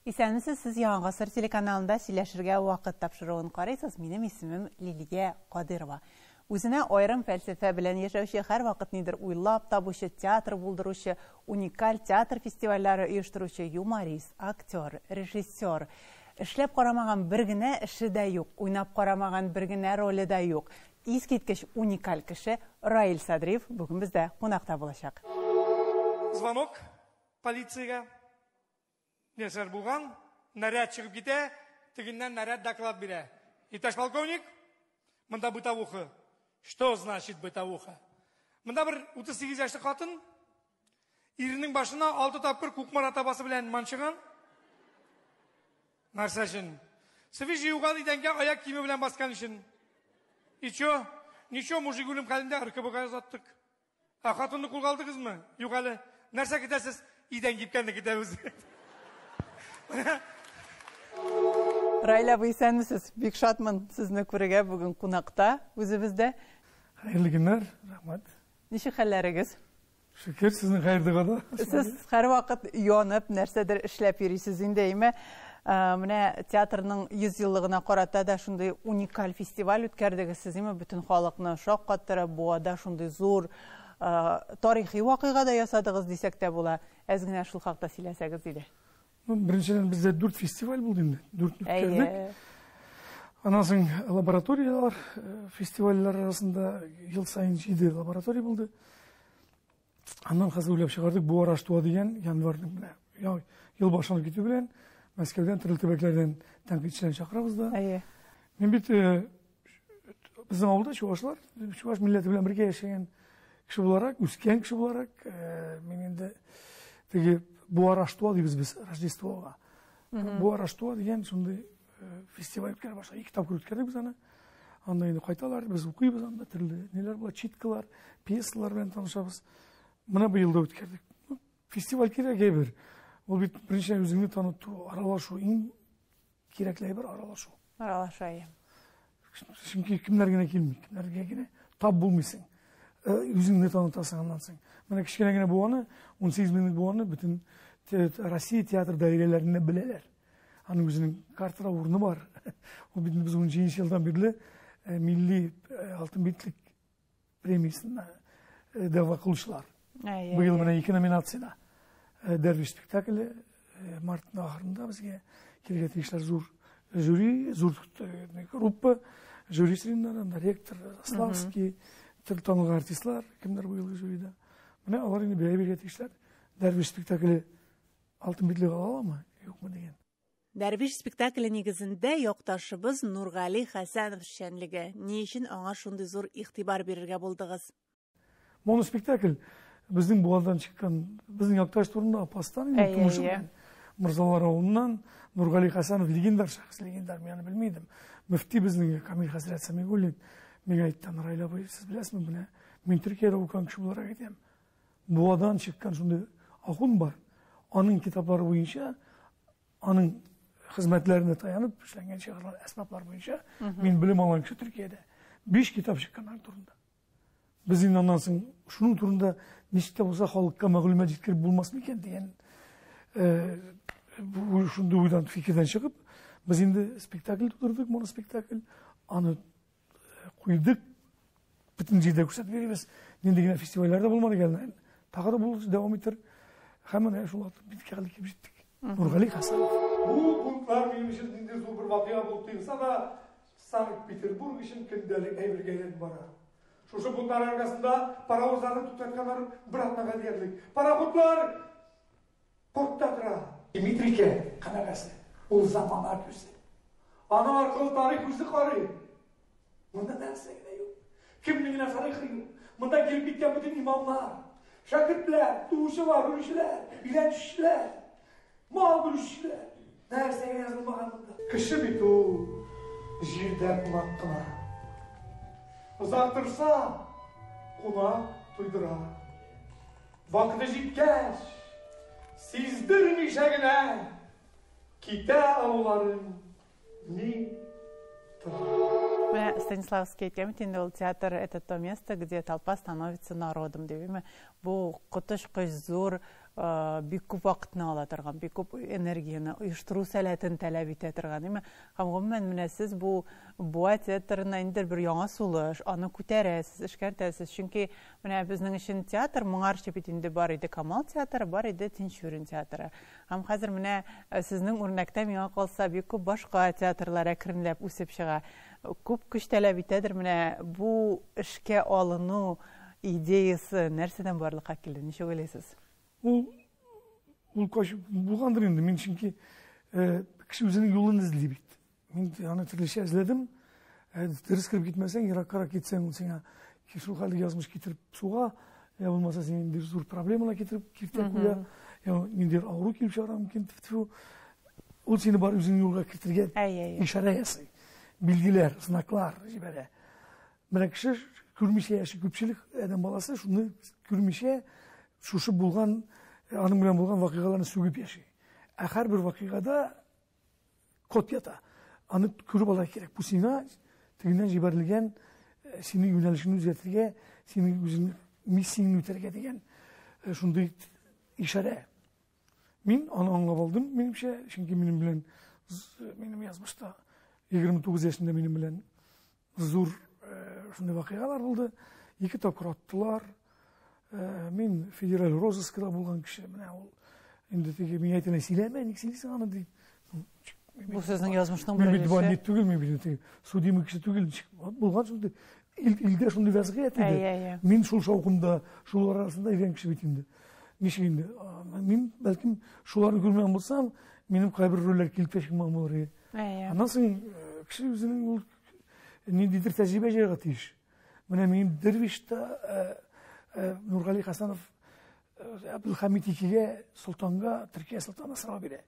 Исәнмесез, сіз Яңа Гасыр телеканалында сөйләшергә вакыт тапшыруын карыйсыз. Минем исемем Лилия Кадырова. Үзенә айрым фәлсәфә белән яшәүче, һәр вакыт нидер уйлап табучы, театр булдыручы, уникаль театр фестивальләре оештыручы юморист, актер, режиссер. Эшләп карамаган бер генә эше дә юк, уйнап карамаган бер генә роле дә юк. Искиткеч уникаль кеше Раил Садриев бүген бездә кунакта булачак. Звонок полициягә. Нәсәр булган, наряд чыгып китә, тегеннән наряд доклад бирә. Иптәш полковник, монда бытовуха. Что значит бытовуха? Монда бер 38 яшьлек хатын, иренең башына 6 тапкыр кукмар атабасы белән манчыган. Нәрсә өчен? Свежий угал идәнгә аяк киеме белән баскан өчен. Ничо, мужик үлем хәлендә РКБга язаттык. Хатынны кулга алдыгызмы? Юк әле. Нәрсә китәсез? Идән кипкәнне китәбез. Раил абый, исәнмесез? Бик шатмын сезне күрергә бүген кунакта үзебездә. Хәерле көннәр, рәхмәт. Ничек хәлләрегез? Шөкер, сезнең хәердәгә дә. Сез һәр вакыт янып, нәрсәдер эшләп йөрисез инде, әйме? Менә театрның 100 еллыгына карата да шундый уникаль фестиваль үткәрдегез сез, әйме? Бөтен халыкны шаккаттырып, буада шундый зур тарихи вакыйга да ясадыгыз дисәк тә була. Әз генә шул хакта сөйләсәгез иде. Беренчедән бездә 4 фестиваль булды инде. 4 үткәрдек. Аннан соң лабораториялар, фестивальләр арасында ел сайын 7 лаборатория булды. Аннан хәзер уйлап чыгардык, бу араштыва дигән январьның белән, ел башыннан китү белән Мәскәүдән, төрле төбәкләрдән тәнкыйтьчеләр чакырабыз да. Мин бит безнең авылда чуашлар, чуаш милләте белән бергә яшәгән кеше буларак, үскән кеше буларак, мин инде теге бу араштыва дибез без Рождествога. Бу араштыва дигән шундый фестиваль үткәрә башлый. 2 тапкыр үткәрдек без аны. Анда инде кайталар, без укыйбыз анда, төрле неләр була, читкалар, пьесалар белән танышабыз. Менә бу елда үткәрдек. Фестиваль кирәк бер. Ул бит беренче үзеңне таныту, аралашу, иң кирәкле бер аралашу. Аралашу. Чөнки кемнәр генә килми, кемнәргә генә тап булмыйсың. Үзеңне танытасың аннан соң. Менә кичкенә генә буаны, 18 минут буаны бөтен Россия театр даирәләрендә беләләр. Аның үзенең картада урыны бар. Ул бит без 10 елдан бирле милли алтын битлек премиясына дәва кылучылар. Бу ел менә 2 номинациядә. Дәрвиш спектакле мартның ахырында безгә килгән тиешләр зур жюри, зур группа, жюристлар, ректор Славский, танылган артистлар, кемнәр бу елгы жюрида. Менә алар инде бәя тиешләр. Дәрвиш спектакле алтын битлек аламы, юкмы дигән. Дәрвиш спектакле нигезендә якташыбыз Нургали Хәсәнов эшчәнлеге. Ни өчен аңа шундый зур игътибар бирергә булдыгыз? Моноспектакль безнең буадан чыккан, безнең якташ турында апастан инде Мырзалар авылыннан Нургали Хәсәнов легендар шәхес, легендар, мен аны белмидем. Мөфти безнең Камил хәзрәт Сәмигуллин миңа әйтте, Раил абый, сез беләсезме, менә мин Төркиядә укыган кеше буларак әйтәм. Буадан чыккан шундый ахун бар. Аның китаплары буенча, аның хезмәтләренә таянып эшләнгән шигырьләр, әсбаплар буенча мин белем алган кеше Төркиядә 5 китап чыкканнар турында. Без инде аннан соң шуның турында ничек тә булса халыкка мәгълүмат җиткереп булмасмы икән дигән шундый уйдан, фикердән чыгып, без инде спектакль тудырдык, моноспектакль, аны куйдык, бөтен җирдә күрсәтеп бирәбез. Нинди генә фестивальләрдә булмады икән. Тагы да булып дәвам итер. Һәм менә шул биткә килеп җиттек. Нургали Хәсәнов. Бу пунктлар минем өчен нинди зур бер вакыйга булып тоелса да, Санкт-Петербург өчен көндәлек әйбергә әйләнеп бара. Шушы пунктлар арасында паровозларны туктатканнар бер атнага диярлек. Пароходлар портта тора. Дмитрийке канагасы. Ул замана күзе. Аны аркылы тарих үзе карый. Монда нәрсә генә юк. Кемнең генә тарихы юк. Монда килеп киткән бөтен имамнар, шәкертләр, туучылар, үлүчеләр, өйләнүчеләр, мал бүлүчеләр. Нәрсә генә язылмаган монда. Кеше бит ул җирдә кунак кына. Озак торса, кунак туйдыра. Вакыты җиткәч, сиздермичә генә китә ауларын ни тора. Станиславский Темтин, театр — это то место, где толпа становится народом. Бұл құтыш зор бик күп вакытны ала торган, бик күп энергияны оештыру сәләтен таләп итә торган. Гомумән менә сез бу театрына инде бер яңа сулыш, аны күтәрәсез, эшкәртәсез. Чөнки менә безнең өчен театр моңарча бит инде бар иде, Камал театры бар иде, Тинчурин театры. Һәм хәзер менә сезнең үрнәктә миңа калса бик күп башка театрлар әкренләп үсеп чыга. Күп көч таләп итәдер. Менә бу эшкә алыну идеясы нәрсәдән барлыкка килде? Ничек уйлыйсыз? Булгандыр инде. Мен чөнки кеше үзенең юлын эзли бит. Мин аны төрлечә эзләдем. Дөрес кирип китмәсәң, ераккарак китсәң, ул сиңа шул хәлгә язмыш китереп суга, я булмаса син инде зур проблемалар китереп киртә куя. Я инде авыру килеп чыгара мөмкин. Ул сине бар үзенең юлга китергән. Ишарә ясый. Bilgiler, sınaklar, jibere. Менә кеше күрмичә яши, күпчелек адам баласы шуны күрмичә, шушы булган, аның белән булган вакыйгаларны сүгеп яши. Ә һәрбер вакыйгада код ята. Аны күреп ала кирәк. Бу сиңа тегеннән җибәрелгән, синең юнәлешеңне үзгәртергә, синең үзеңнең миссияңне үтәргә дигән шундый ишарә. Мин аны аңлап алдым, минемчә, чөнки минем язмышта 29 yaşında benim bilen zor şunday vakıyalar oldu. 2 topkır attılar. Min federal rozıskıda bulgan kişi. Şimdi teki miyetine silemedik, silisi anı deyip. Bu sizin yazmıştın böyle şey. Bir divaniyet tügül mü bilin? Sudimi kişi tügül. Bulgan şimdi ilde şunday vaziyet idi. Min şul şavkumda, şullar arasında eren kişi bitindi. Nişindi. Min belki şuları görmeyen bulsam, benim kaybır roller kilip peşimden olur. Nasıl kişi yüzünün nididir tecrübe ceratış. Benim dervişte Nurgali Hasanov Abdülhamid İki'ye Sultan'a Türkiye Sultan'a sıra bile.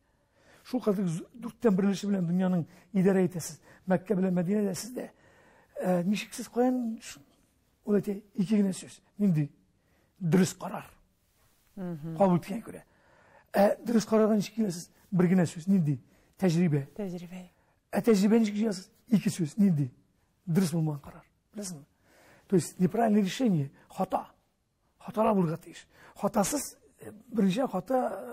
Şu kadar 4'ten birleşi bilen dünyanın idare etesiz. Mekke bile Medine'de sizde. Nişiksiz koyan o da 2 güne söz. Nindi dürüst karar. Kabul etken göre. Dürüst karardan nişikilesiz 1 güne söz. Nindi tecrübe. Tecrübe ничего 2 söz. Nindi? Dürüst bulman karar. Biliyorsun mu? То есть неправильное решение. Hata. Hatalar bulgatıyız. Hatasız birinci hata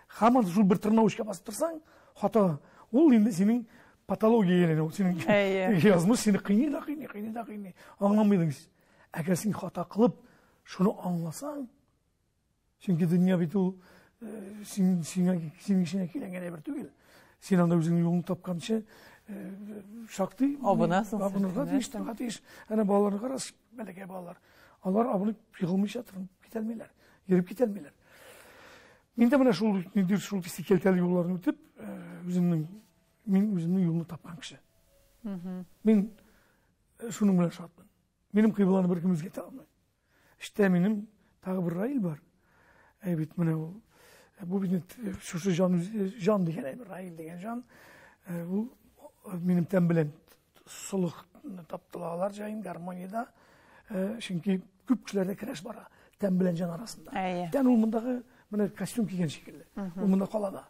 hemen şu bir tırnağı uçka basıp dursan hata. O indi senin patolojiye gelene. O senin yazmış seni kıyını. Anlamaydınız. Eğer sen hata kılıp şunu anlasan çünkü dünya bir o senin işine kilen bir tüyül. Sen anda özünün yolunu tapkança şaktı. Abını katış. Hani bağlarını karası. Meleke bağlar. Onlar abını yıkılmış yatırın. Gitelmeler. Yerip gitelmeler. Ben de bana şul istikelteli yollarını ötüp özünün yolunu tapkan kişi. Ben şunun bilen şartman. Benim kıybalarını bir kimimiz getiremem. İşte benim tağı bir rayil var. Evet bana o bu benim şu can diyen bir rayil diyen can. Bu benim tembilen soluk taptılar cayın garmoniyada. Çünkü küp kişilerde kireç var. Tembilen can arasında. Den olmandağı bana kostüm giygen şekilde. Olmanda kalada.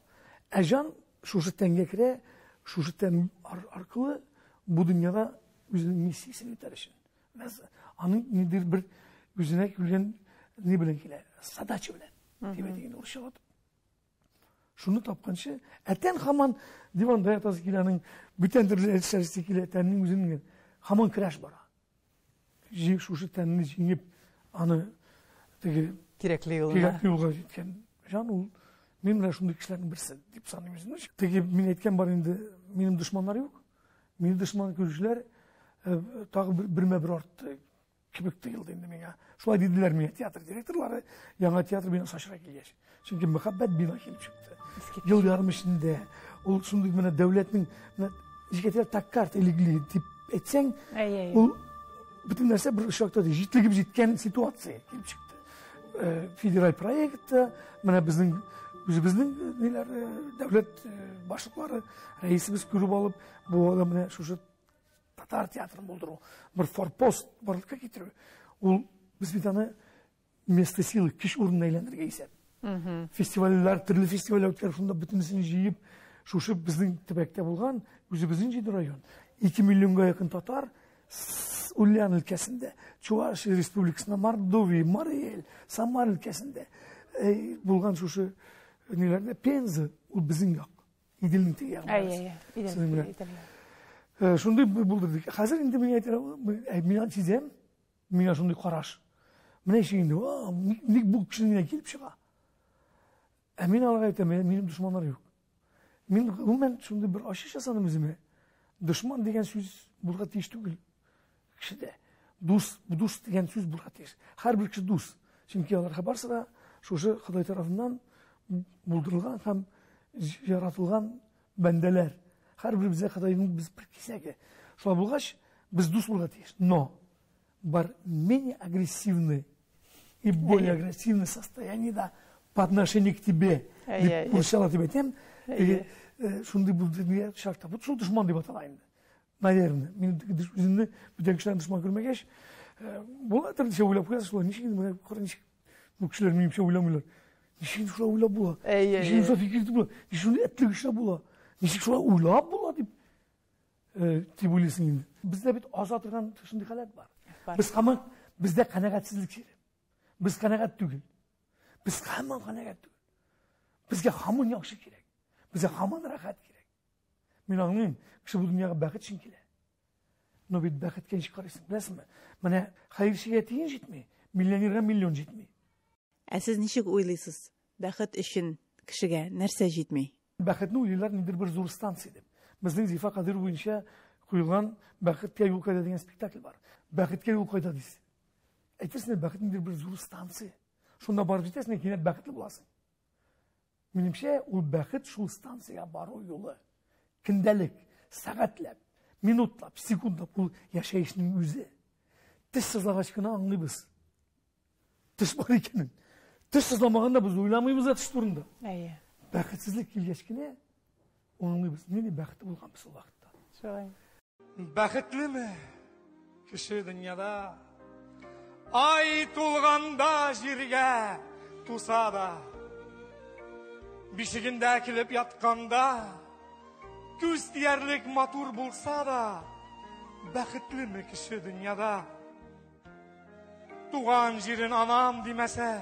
Can şu tenge kire, şu ten arkalı bu dünyada özünün missiyasını üterişin. Anın nedir bir yüzüne gülen ne bilen kile sadaçı bilen. Diyemediğinde oluşuyordu. Şunu tapkançı eten haman divan dayatası kilanın bütün türlü elçerisi kile etenin yüzünün haman kireç var. Şu tenini jingip anı gerekli yolga gitken can ol. Benim şundaki kişilerin birisi deyip sanıyorum. Teki men etken var indi benim düşmanlar yok. Benim düşman görüşler tağı bir arttı. Kibikti yıldı indi mena. Şulay dediler mi tiyatro direktörleri yana tiyatro beni şaşıra gelgeç. Çünkü muhabbet bina kelip çıktı. Yıl yarım içinde ol şunday mena devletin jiketler takkart ilgili tip etsen ol bütün нәрсе bir ışıkta değil. Jitligip jitken situasiya kelip çıktı. Federal proyektte mena bizning neler devlet başlıkları reisimiz görüp alıp bu adamı şu Tatar tiyatrını buldurу. Bir forpost barlıkka getiriyor. Ol biz bir tane mesle sili kiş urununa eğlendirge isep. Festivaller, türlü festivaller ötkər şunda bütünsini jiyip şuşu bizning tibekte bulgan, özü bizning jiydi rayon. 2 milyonga yakın Tatar Ulyan ülkesinde, Çuvaşı Respublikasında, Mordoviya, Mariel, Samar ülkesinde bulgan şu nelerde Penza, o bizim yok. İdil'in tegi. Şunday buldurduk. Hazır indi men çizem, men şunday qaraş. Mine şeyinde, bu kişinin kelip çığa. Men alağa aytaman, benim düşmanlar yok. Men şunday bir aşış yasadım özüme. Düşman degan söz bulga teyiş tugul. Kişide. Do'st degan söz bulga teyiş. Har bir kişi do'st. Çünkü alар xabar sıra şoşu Xudoy tarafından buldurulgan hem yaratılgan bendeler. Har bir bize Xudoyning biz bir kisagi. Şula bulgaç biz do'st bulga teyiş. Но бар менее агрессивный и более агрессивное состояние по отношению к тебе. Получала тебе тем, şunday buldu diye şartta. Bu şu düşman diye atalayın. Nadirinde. Benim üzerinde bir de kişiler düşman görmegeç. Bu atar şey uylap koyarsa niçin gidip bu niçin bu kişiler benim şey uylamıyorlar. Niçin şuna uylap bula? Niçin şuna fikir bula? Niçin etli kişiler bula? Niçin şuna uylap bula deyip tibulisin indi. Bizde bir azatırgan şunday halat var. Biz kaman bizde kanagatsizlik şey. Biz kanagat tugul. Biz kaman kanagat tugul. Bizge hamon yaxşı kerak. Bize hamon rahat kerak. Men anlayman, kishi bu dunyoga baxt uchun keladi. No bir baxtga ish qaraysan, bilasizmi? Mana xayr ishiga tiyin jetmay, millionerga million jetmay. Siz nechuk o'ylaysiz? Baxt uchun kishiga narsa jetmay? Baxtni o'ylaylar nedir bir zo'r stansiya deb. Bizning Zifa Qodirov bo'yicha qo'yilgan baxtga yo'l qo'yadigan spektakl bor. Baxtga yo'l qo'ydi deysiz. Aytasizlar baxt nedir bir zo'r stansiya. Shunda borib yetasizlar, keyin baxtli bo'lasan. Menimcha, u baxt shu stansiyaga boruv yo'li. Gündəlik, saatləb, minutlab, sekundlab bu yaşayışının özü. Tiş sızlağaçkını anlayırız. Tiş var ikenin. Tiş sızlamağında biz uylamayız tiş turunda. Bəxtsizlik kilgeçkini anlayırız. Neydi bəxtli bulgan biz o vaxtda? Bəxtli mi kişi dünyada? Ay tulğanda jirge tusa da, bişiginde kilip yatkanda, göz diyerlik matur bulsa da, bəxtli mi kişi dünyada? Tuğan jirin anam demese,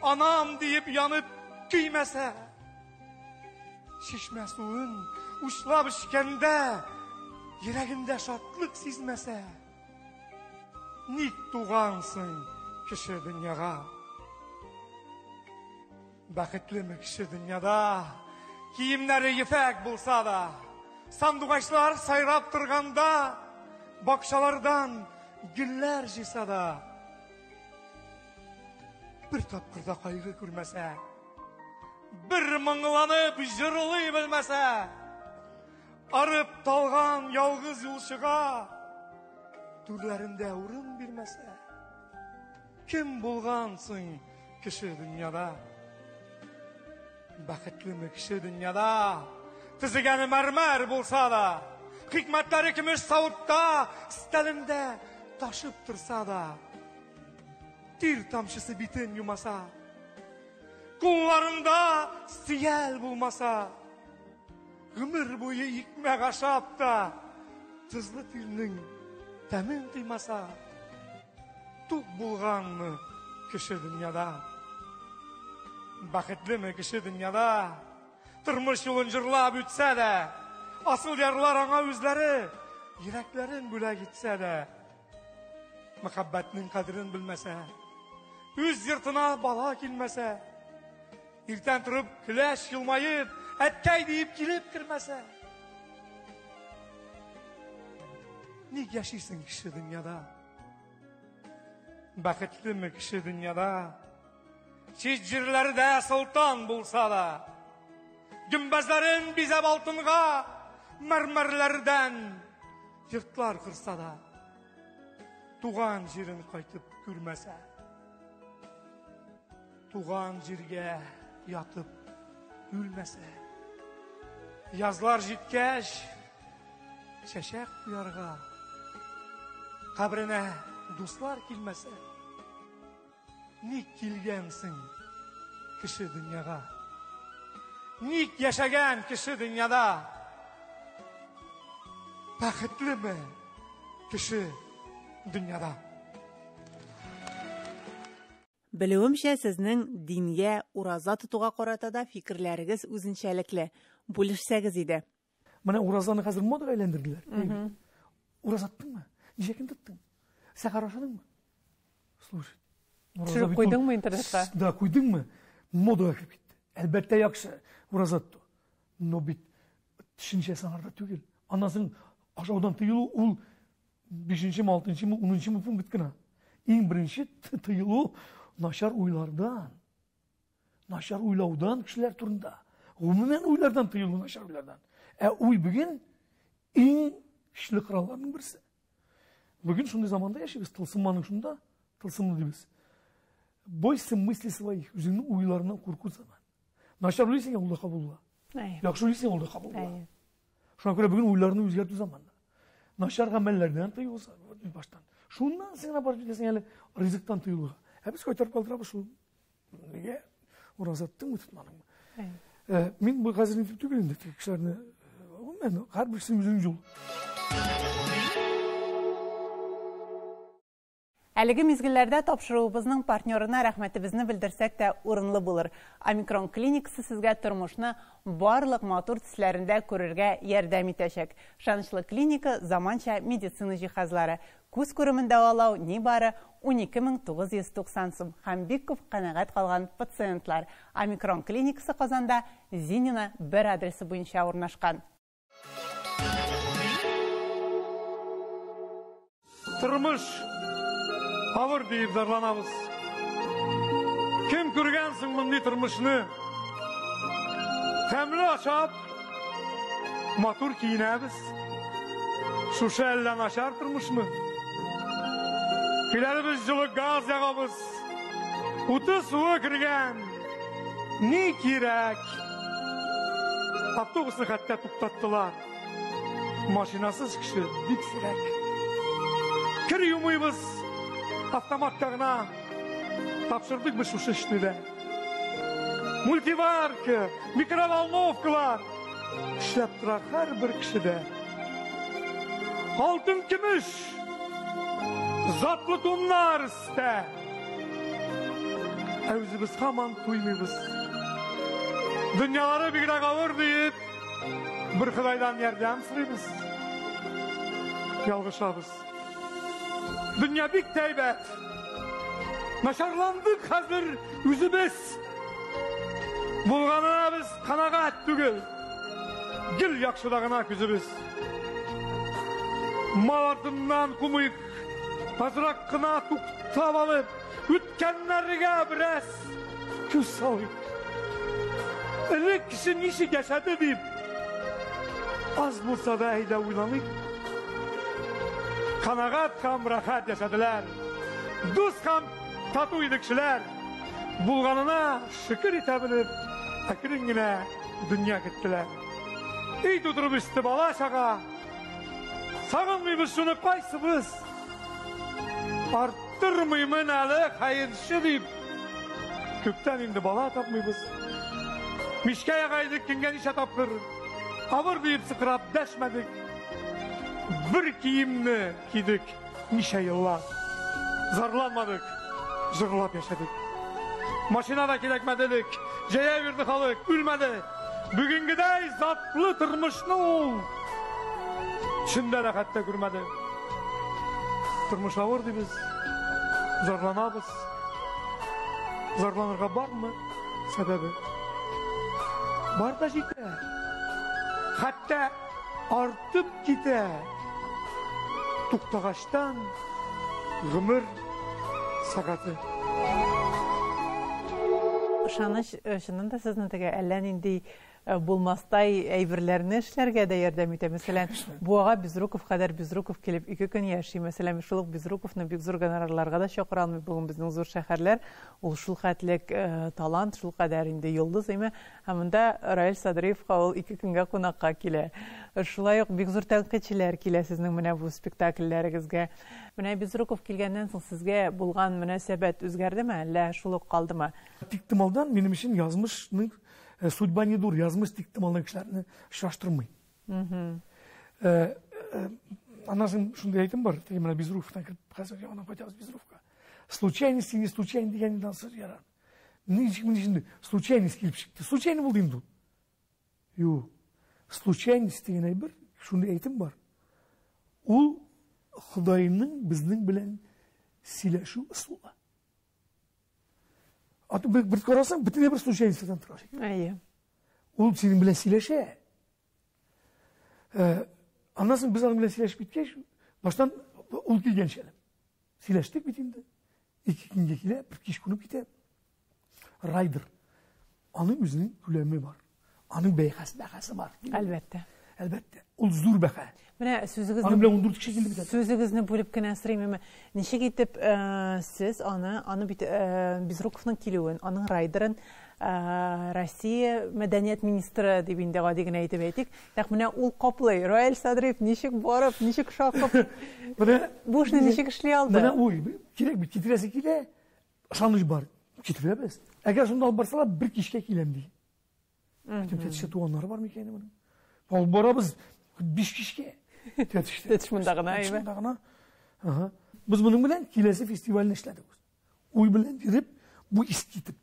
anam deyip yanıp giymese, şişme suyun uçlap işkende, yüreğinde şatlık sezmese, nik tuğansın kişi dünyada? Bəxtli mi kişi dünyada? Kiyimleri yifek bulsa da, sandugaçlar sayrap tırganda, bakşalardan güller jisa da, bir tapkırda kaygı görmese, bir mınglanıp jırılay bilmese, arıp dalgan yalgız yolşuğa, türlerinde urun bilmese, kim bulgansın kişi dünyada? Bəxtli mi kişi dünyada? Tizigəni mərmər bulsa da, hikmətləri kimi savutda, stelində taşıp dursa da, tir tamşısı bitin yumasa, kullarında siyel bulmasa, ömür boyu ikmək aşap da, tızlı tirinin təmin duymasa, tuq bulgan mı kişi dünyada? Bəxtli mi kişi dünyada? Tırmış yolun jırlap ütsə də, asıl yarlar ana özləri, yüreklerin bülə gitsə də, məhəbbətinin qədrini bilməsə, üz yırtına bala kilməsə, irtən turub güləş yılmayıb, ətkəy deyib kilib kirməsə, nik yaşaysın kişi dünyada? Bəxtli mi kişi dünyada? Çizcirleri de sultan bulsa da, gümbezlerin bize altınğa, mermerlerden yırtlar kırsa da, tuğan jirin kaytıp gürmese, tuğan jirge yatıp gülmese, yazlar jitkeş, çeşek duyarga, kabrine dostlar kilmese, nik kilgensin kişi dünyada? Nik yaşagan kişi dünyada? бақытлымы кіші дүнияда? Белүемчә, сезнең дингә, ураза тотуга карата да фикерләрегез үзенчәлекле. Бүлешсәгез иде. Менә уразаны хәзер модаға әйләндерделәр. Ураза тоттыңмы? Ничә көн тоттың? Сәхәр ашадыңмы? Слушай. Төшереп куйдыңмы интернетка? Да, куйдыңмы? Модаға кирип китте. Әлбәттә яхшы ураза тоту. Но бит төшенчә саңарда түгел. Аннан соң ашаудан тыелу ул 5-нче, 6-нчы, 10-нчы пункт кына. Иң беренче тыелу начар уйлардан. Начар уйлаудан кешеләр турында. Гомумән уйлардан тыелу начар уйлардан. Уй бүген иң көчле коралларның берсе. Бүген шундый заманда яшибез, тылсымның шунда, тылсымлы дибез. Бойся мысли своих, үзеңнең уйларынан курку заман. Начар уйлыйсың, ул да кабул була. Яхшы уйлыйсың, ул да кабул була. Шуңа күрә бүген уйларны үзгәртү заманда. Начар гамәлләрдән тыюса баштан. Шуннан сиңа барып җитәсең әле ризыктан тыюлыга. Без кайтарып калдырабыз шул. Нигә? Уразаттың тотмадыңмы? Мин бу хәзер түгел инде, кешеләрне мен һәрберсенең үзенең юлы. Әлеге мизгелләрдә тапшыруыбызның партнерына рәхмәтебезне белдерсәк тә урынлы булыр. Омикрон клиникасы сезгә тормышны барлык матур төсләрендә күрергә ярдәм итәчәк. Шанычлы клиника заманча медицина җиһазлары. Күз күремен дәвалау нибары 12990 сум. Һәм бик күп канәгать калган пациентлар. Омикрон клиникасы Казанда Зинина 1 адресы буенча урнашкан. Тормыш авыр дип зарланабыз. Кем күргәнсең мондый тормышны? Тәмле ашап, матур киенәбез. Шушы әллә начар тормышмы? Киләбез җылы газ ягабыз. Уты суы кергән. Ни кирәк? Автобусны хәтта туктаттылар. Машинасыз кеше бик сирәк. Кир юмыйбыз. Автоматка гына тапшырдык без шушы эшне дә. Мультиварка, микроволновкалар эшләп тора һәрбер кешедә. Алтын көмеш, затлы туннар өстә. Үзебез һаман туймыйбыз. Дөньялары бигрәк авыр дип, бер Худайдан ярдәм сорыйбыз. Ялгышабыз. Dünya bik teybet. Naşarlandık hazır yüzümüz. Bulganına biz kanagat tügül. Gül yakşıdağına küzümüz. Mal ardından kumuyuk. Azrak kına tuktap alıp. Ütkenlerine biraz küs salayıp. Elek kişinin işi geçedi deyip. Az bulsa da eyde uylanıp. Kanagat ham rahat yaşadılar. Dost ham tatuydu kişiler. Bulganına şükür itebilip, akırıngine dünya gittiler. İyi tuturup üstü bala şaka. Sağınmıyız şunu kaysımız. Arttırmıyımın alı hayırşı deyip. Kökten indi bala tapmıyız. Mişkaya kaydık kingen işe tapkır. Avır deyip sıkırap deşmedik. Bir kiyimni kiydik nişe yıllar. Zarlanmadık, zırlap yaşadık. Maşinada kilekmededik, jeye verdik halık, ülmedi. Bugünküdey zatlı tırmışını ol. Şimdi rahatta görmedi. Tırmış avırdı biz, zarlanabız. Zarlanırga var mı sebebi? Var da jite. Hatta artıp gide. Туктағаштан ғымыр сағаты. Шаныш, шынын да сіздің теге әллә нинди булмастай әйберләрне эшләргә дә ярдәм итә. Мәсәлән, буага Безруков кадәр Безруков килеп 2 көн яши. Мәсәлән, шул Безруковны бик зур гонорарларга да чакыра алмый бүген безнең зур шәһәрләр. Ул шул хәтлек талант, шул кадәр инде йолдыз име. Һәм монда Раил Садриевка ул 2 көнгә кунакка килә. Шулай ук бик зур тәнкыйтьчеләр килә сезнең менә бу спектакльләрегезгә. Менә Безруков килгәннән соң сезгә булган мөнәсәбәт үзгәрдеме, әллә шул ук калдымы? Тиктималдан минем өчен язмышның судьба не дур, язмыш тиктималны кешеләрне шаштырмый. анасын шундай айтым бар. Теги мына Безруковтан кіріп, қазір анан қайтамыз Безруковқа. Случайность не случайно деген дансыз ярар. Міне случайность келіп шықты. Случайно болды енді. Йо, случайность деген ай бір, шундай айтым бар. Ол Құдайның біздің білен сөйлесу ұсылы. Аты бір қарасаң, бүтіне бір случайностьтан тұрады. Әйе. Ол сенің білен сөйлесе. Анасын біз аның білен сөйлесіп біткеш, баштан ол келген шелім. Сөйлестік бітінді. 2 күнге келе, бір кеш күніп кете. Райдер. Аның өзінің күлемі бар. Аның бәйқасы бар. Әлбәтте. Әлбәтте. Ол зур бәқа. Менә Аның білен 14 кеше келді бітеді. Сүзігізні бөліп кенә сұрайым. Неше кетіп сіз аны Безруковның келуін, аның райдерын Россия мәдәниет министры деп инде гади генә әйтеп әйтик. Тәк менә ул каплый. Раил Садриев ничек барып, ничек шакып. Бу эшне ничек эшли алды? Менә ой, кирәк бит китерәсе килә. Ышаныч бар. Китерәбез. Әгәр шунда алып барсалар, бір кешкә киләм ди. Тәтеше туганнары бар микән моның? Алып барабыз 5 кешкә. Тәтишмендә гына, әйме. Biz bunun bilen kilesi festivalini işledik. Uy bilen girip bu iskitip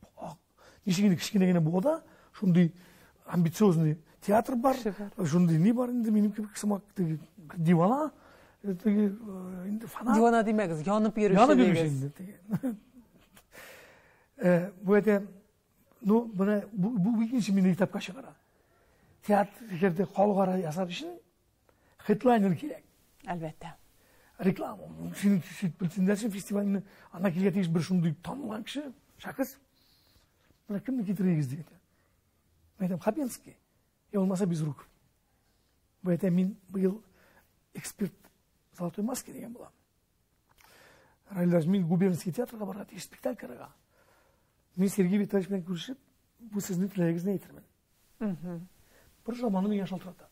nişigini kişkinegine bu da şunday ambitiozny teatr var. Şunday ne var indi benim gibi kısmak divana indi falan. Divana demegіз, yanıp yürüyüşü. Yanıp yürüyüşü. Bu ete bu ikinci mini kitap kaşıkara. Teatrda xalqaro yasar için headliner kerak. Albatta. Reklama. Şimdi Bilsindersin festivalini ana kelgetiş bir şunday tanılan kişi şakız. Buna kimni getiririz dedi. Ben dedim Xabenskiy. Olmasa Bezrukov. Bu ete men bu yıl ekspert Zолотой маски деген bolam. Райлар мен губернский театрға барады, спектакль қараға. Мен Сергей Витальевичпен көрісіп, бұл сіздің тілегіңізді айтырмын. Бір жаманы мен шалтырады.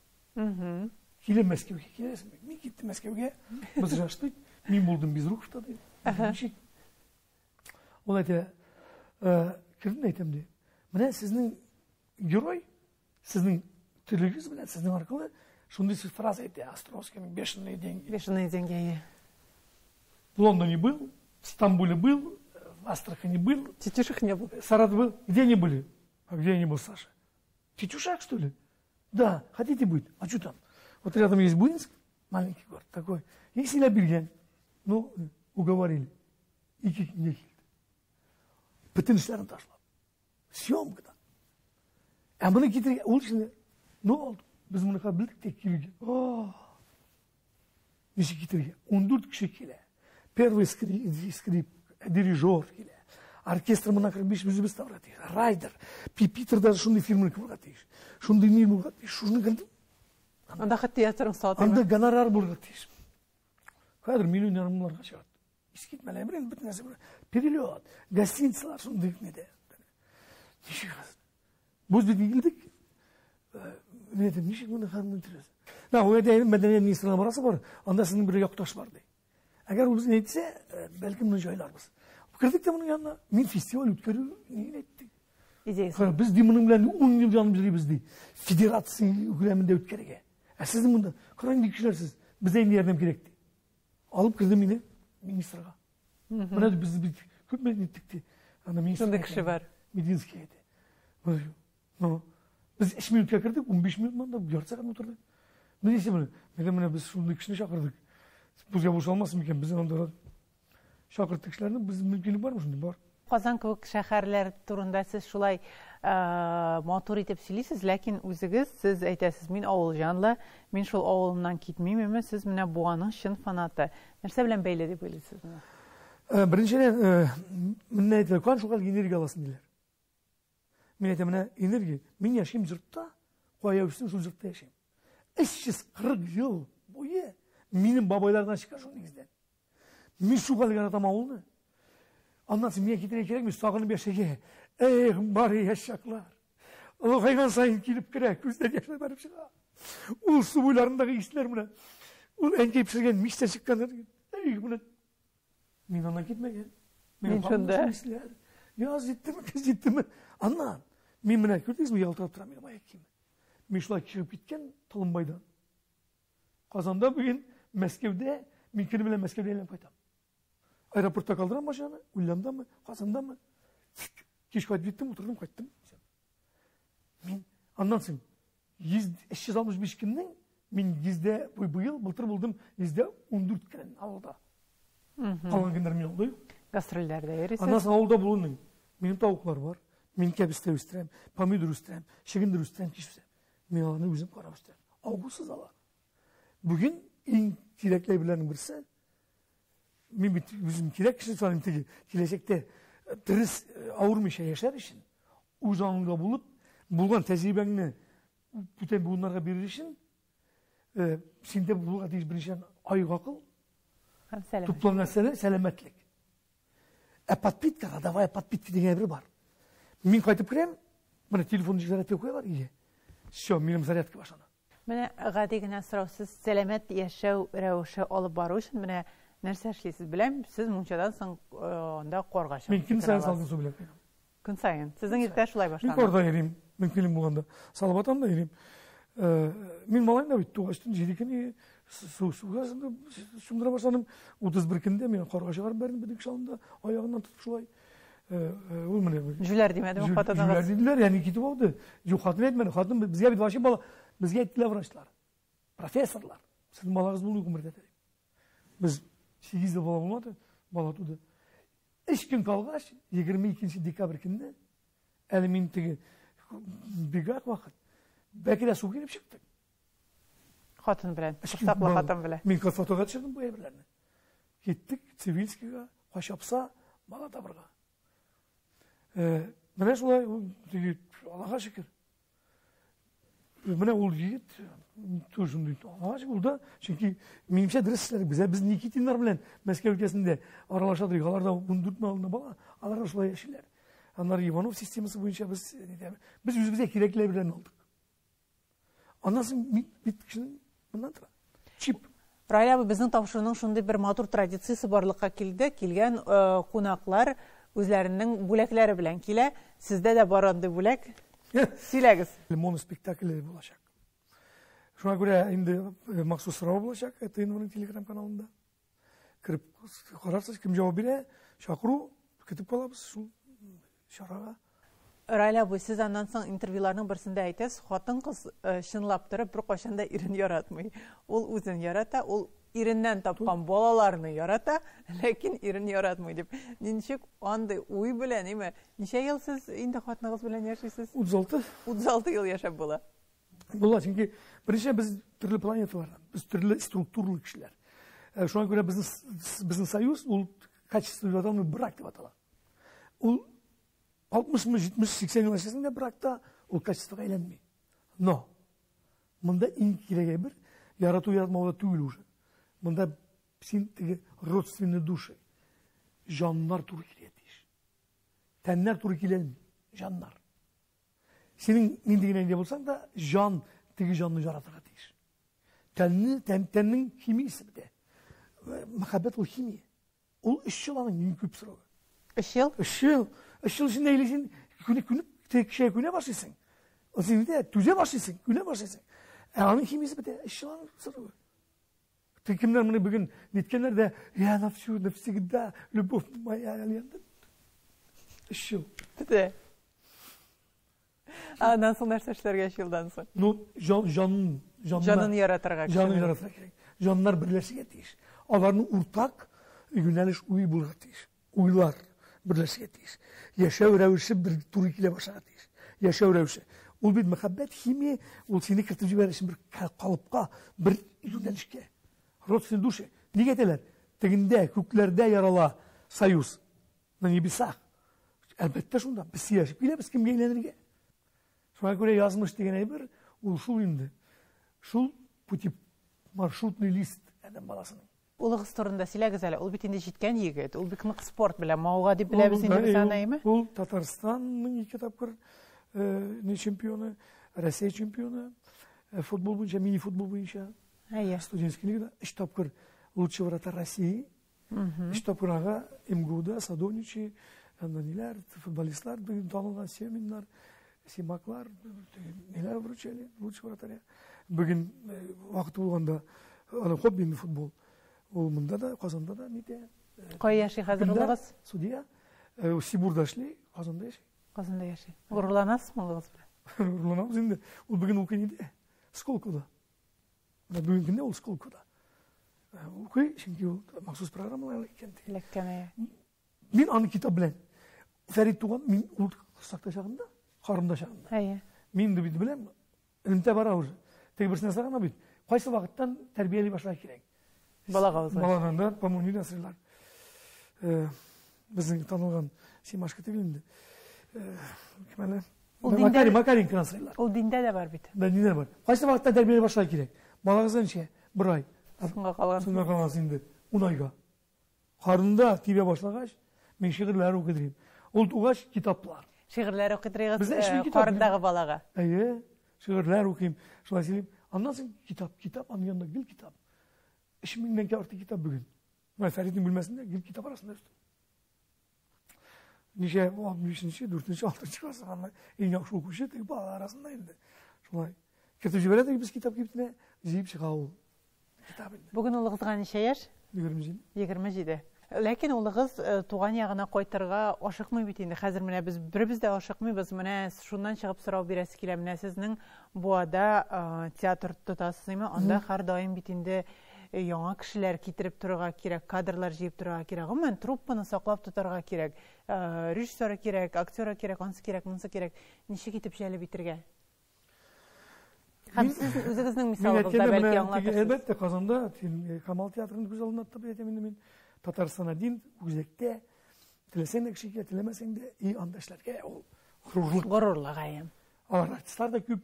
Келем Мәскеуге, келесің бе? Мен кеттім Мәскеуге, біз жаштық, мен болдым Безруковта дейді. Ол әйте, кірдім айтам де, міне сіздің герой, сіздің тілегіңіз білән, сіздің арқылы, шундай фраза айтты, Островскийның бешеные деньги. Бешеные деньги. В Лондоне был, в Стамбуле был, в Астрахани был. Тетюшек не был. Саратов был. Где они были? А где они был, Саша? Тетюшак, что ли? Да, хотите быть? А что там? Вот рядом есть Буинск, маленький город такой. И Силябирген. Ну, уговорили. И не келді. Bütün işlerini taşladı. Съемкада. Bunu getirген, ол ішінде, ne oldu? Biz bunu bildik de келген. Неше getirgen? 14 kişi келе. Первый скрип, дирижер келе. Оркестр мына кіріп 5 жүзstavrat. Райдер. Питер даже шундай фильмны кылгат. Шундай не булгат. Шуны кылды. Анда театрың сааты. Анда гонорар булгат. Кадр миллионерларга чыгат. Искитмелер бирен бүт нәрсе. Перелет, гостиницалар шундай неде. Неше кыз. Biz bildik. Ne dedim? Nişik bunu kanun interesi. Na o yerde medeniyetin insanlar arası var. Anda sizin bir yaktaş vardı. Eğer o biz neyse belki bunu jaylarız. Kırdık da bunun yanına. Min festival ütkörü ne ettik? Biz de bunun bilen 10 yıl canımızı biz de. Federasyon hükümende ütkörüge. Sizin bunda. Karan bir kişiler siz. Bize en yerden gerekti. Alıp kırdım yine ministraga. Buna biz köp ettik de. Şunda kişi var. Medinski'ydi. Biz 3 minutga kirdik, 15 minut da yarım saat oturduk. Ne diyeyim bunu? Mene biz şunday kişini çağırdık. Bizga boş olmasın ekan, biz onda çağırdık kişilerni, biz mümkünlük var mı şunday? Var. Qozon kebek shaharlar turunda siz shulay motor etib söyleysiz, lakin o'zingiz siz aytasiz, men ovuljanli, men shul ovulimdan ketmayman, siz mena buaning shin fanati. Narsa bilan bayli deb o'ylaysiz buni? Birinchidan, men aytdim, qancha energiya olasan deylar. Men aytaman, energiya, men yashayim yurtda, qo'ya uchun shu yurtda yashayim. 340 yil bo'yi mening boboylardan chiqqan shu negizdan. Men shu qilgan ataman olni. Ondan sonra men ketire kerakmi, sog'inib yashashga. Ey, bari yashaqlar. Ulg'aygan sayin kelib kerak, ko'zdan yoshlar berib chiqadi. U suv bo'ylaridagi ishlar bilan, u enkayib pishirgan mishda chiqqanlar. Ey, buni men ondan ketmagan. Men shunda yoz yetdimi, kuz yetdimi? Anla. Men buni ko'rdingizmi, yaltirab turaman, men aytdim. Men shular kirib ketgan Tolunbaydan. Қазанда бүгін Мәскеуде, мен күні білен Мәскеуде елен қайтам. Аэропортта қалдырам машинаны, Уильямдамы, Қазандамы. Кешкі айтып жеттім, отырдым, қайттым. Мен андан соң 365 күннің мен езде былтыр болдым, езде 14 күнін ауылда. Қалған күндер мен олдайым. Гастрольдерде ересіз? Андан соң ауылда болуының менің тауықлар бар. Мен кәбісте өстірем, помидор өстірем, шегіндір өстірем, кеш өстірем. Мен аланы өзім қарап өстірем. Ауғысыз ала. Бүгін ең керекли білерінің бірісі, мен өзім керек кішін соным тегі келешекте дұрыс ауырмайша яшар үшін, өз аңыңда болып, болған тәжірибеңні бүтен буынларға берер үшін, сенде бұлға дейіз біріншен айға ақыл, тұпланған сәлемәтлік. Подпиткаға, давай подпитка деген бір бар. Мен қайтып кірем, мына телефонды зарядка қойылар, ие. Все, менің зарядка башана. Мене ғади генә сұрау, сіз сәлемет яшәү рәвеше алып бару үшін, мене нәрсе эшлисез білем, сіз мұншадан соң онда қорға шығып. Мен күн сайын салдың су білем. Күн сайын. Сіздің ерте шулай башланды. Мен қорда ерейм, мен келім болғанда. Салып атам да ерейм. Мен малайым да бүйт, туғаштың жерекені суға шумдыра башланым. 31 күнде мен қорға шығарым бәрін бідік шалымда, аяғынан тұтып шулай. Жүлер демеді ме қатадан? Жүлер деділер, яғни кетіп алды. Жоқ, қатын етмені, қатын бізге бейді башын бала, бізге әйттілер врачлар, профессорлар. Сіздің балағыз болу күмірді әтелейм. Біз 8-де бала болмады, бала туды. 3 күн қалғаш, 22 декабрь күнде, әлі мен тегі бегақ вақыт, бәкелі су келіп шықтық. Қатын білен, ұстақлы қатын білен. Мен фотоға түсірдім бұл әбірлеріне. Кеттік Цивильскіға, Қашапса, бала табырға. Міне солай, Аллаға шүкір. Міне ол ет, тұршын дейді, Аллаға шүкір, да, çünkü менімше дұрыс істедік. Біз Никитинлар білен Мәскеу өлкесінде аралашадырық, аларда 14 малында бала, аларға солай әшілер. Анар Иванов системасы бойынша біз өзімізде керекілі бірлерін алдық. Андан соң биткішінің мындан тұра. Чип. Райля абы, біздің тапшырының шындай бір матур традициясы барлыққа келді. Келген қонақлар өзлерінің бүләклері білен келе. Сізде де бар ондай бүләк. Сөйләгіз. Моноспектаклі болашақ. Шуңа көре енді мақсус сұрау болашақ. ТНВ-ның телеграм каналында. Кіріп қарарсыз, кім жауап бере, шақыру, кетіп қалабыз шул шараға. Райля абы, сіз андан соң интервьюларының бірсінде айтасыз, қатын қыз шынлап тұрып, бір қошанда ирін яратмай. Ол өзін ярата, ол иріннен тапқан балаларыны ярата, ләкин ирін яратмай деп. Неншек андай ой білен, еме? Неше ел сіз енді қатыныңыз білен яшайсыз? 36. 36 ел яшап бола. Бола, çünkü бірінші біз түрлі планеталар, біз түрлі структурлы кішілер. Шуңа көре біздің союз, ол качество жаталмы брак деп атала. Ол 60-70-80 ел ашасында бракта ол качествоға айленмей. Но, мұнда ең кереге бір, ярату яратмауда түгіл уже. Мұнда сен тегі родственный души. Жаннар туры келеді дейш. Тәннер туры келелмей. Жаннар. Сенің мен деген әңде болсаң да, жан тегі жанны жаратыға дейш. Тәннің химиясы біде. Махаббет ол химия. Ол 3 жыл аның ең көп сұрауы. 3 жыл? 3 жыл. 3 жыл ішінде елесен тек шай көне башайсың. Сен де түзе башайсың, көне башайсың. Аның химиясы біде 3 жыл аның сұрауы. Кімдер мұны бүгін неткендер де, я навсегда, любовь моя, әлемді. 3 жыл. Біде. Андан соң нәрсе эшләргә 3 жылдан соң. Жанын яратырга. Жанын яратырга керек. Жаннар бірлесіге тиіш. Аларның уртак юнәлеш уй булырга тиіш. Уйлар бірлесіге тиіш. Яшәү рәвеше бір туры килә башларга тиіш. Яшәү рәвеше. Ул бит мәхәббәт, химия, ул сине кертеп җибәрүче бір калыпка, бір юнәлешкә. Родственные души. Нигә әйтәләр? Тегендә, күкләрдә ярала союз. На небесах. Әлбәттә шунда без яшәп киләбез, кемгә әйләнергә. Шуңа күрә язмыш деген әйбер, ул шул инде. Шул пути маршрутный лист әдәм баласының. Улыгыз турында сөйләгез әле. Ул бит инде җиткән егет. Ул бик нык спорт белән мауга дип беләбез инде без анаймы? Ул Татарстанның 2 тапкыр чемпионы, Россия чемпионы, футбол буенча, мини футбол буенча. Студенческий лигада 3 тапкыр лучший вратарь России. 3 тапкыр ага МГУда садовничий, неләр, футболистлар танылган семинар, симаклар, неләр вручали лучший вратаря. Бүген вакыт булганда аны хоббим футбол. Ул монда да, Казанда да нидә? Кай яши хәзер улыгыз? Судья. Сибурда эшли, Казанда яши. Казанда яши. Горурланасызмы улыгыз белән? Горурланабыз инде. Ул бүген укый иде. Сколково. Бүгенге көндә ул Сколково. Укый, чөнки ул махсус программалар икән. Леккәне. Мин аны китап белән Фәрит туган, мин ул сакта чагында, карында чагында. Әйе. Мин дә бит беләм, элемтә бара уже. Теге берсенә сагына бит. Кайсы вакыттан тәрбияли башлар кирәк. Балага узар. Балагандар, по-моему, насырлар. Безнең танылган Симашка түгел инде. Кемәле? Макарин насырлар. Ул диндә дә бар бит. Да, диндә бар. Кайсы вакыттан тәрбияли башлар кирәк. Балагызынча, бер ай. Соңга калган. Соңга калган инде. 10 айга. Карында тибә башлагач, мен шигырьләр укыдым. Ул тугач китаплар. Шигырьләр укыдырыгыз карындагы балага. Әйе, шигырьләр укыйм. Шулай сөйлим. Аннан соң китап, аның янында гел китап. 3000 артык китап бүген. Мен Фәритнең бүлмәсендә гел китап арасында үстем. Ничә 5нче, 4нче, 6нчы класс аны иң яхшы укучы теге балалар арасында инде. Шулай. Көтү җибәрәдек без китап китне, җыеп чыга ул. Китап инде. Бүген улыгызга ничә яшь? 27. 27. Ләкин улыгыз туган ягына кайтырга ашыкмый бит инде. Хәзер менә без беребез дә ашыкмыйбыз. Менә шуннан чыгып сорау бирәсе килә. Менә сезнең буада театр тотасызмы? Анда һәр даим бит инде яңа кешеләр китереп торырга кирәк, кадрлар җыеп торырга кирәк. Гомумән труппаны саклап тотарга кирәк. Режиссер кирәк, актер кирәк, ансы кирәк, монсы кирәк. Ничек итеп җәлеп итәргә? Һәм сез үзегезнең мисалыгызда бәлки аңлатырсыз. Әлбәттә, Казанда Камал театрын күз алдына тотып әйтәм инде мин. Татарстан один үзәктә теләсәң дә кешегә, теләмәсәң дә и анда эшләргә ул горурлык гаем. Алар артистлар да күп.